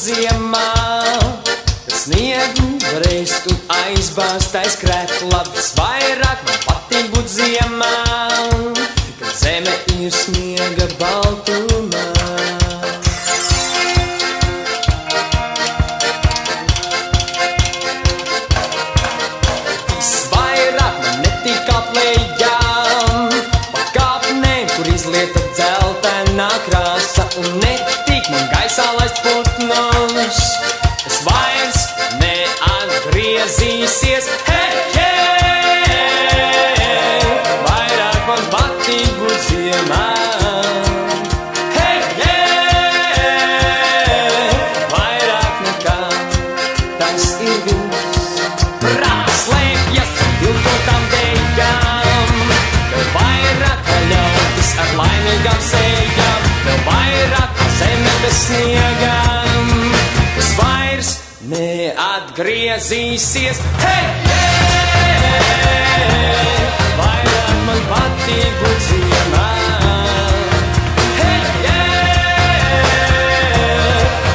ziemā, kad sniegu varēst un aizbāzt aiz krēkla. Visvairāk man patīk būt ziemā, kad zeme ir sniega baltumā. Visvairāk man netīk aplējām, pa kāpnēm, kur izlieta dzeltenā krāsa, un netīk man gaisā laist putnus. Es vairs neatgriezīsies, hei, hei, vairāk man patīk būt ziemā. Hei, hei, vairāk nekā tas ir viss. Prāts slēpjas viltotām dejām, vēl vairāk ļautis ar laimīgām sējām, vēl vairāk zeme bez sniegām. Es vairs neatgriezīsies, hei, hei, vairāk man patīk būt ziemā. Hei, hei,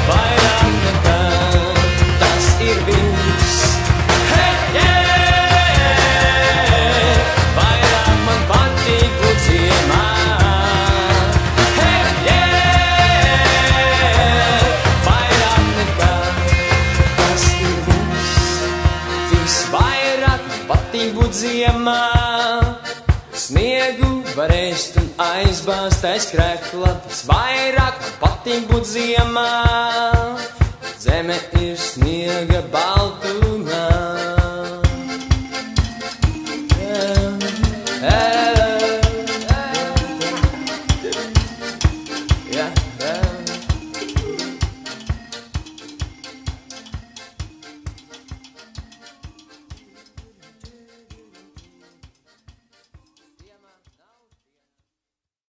vairāk nekā tas ir viss. Hei, hei, vairāk man patīk būt ziemā. Hei, hei, vairāk nekā tas ir viss. Visvairāk man patīk būt ziemā, sniegu varēst un aizbāzt aiz krēkla. Visvairāk man patīk būt ziemā, zeme ir sniega baltumā.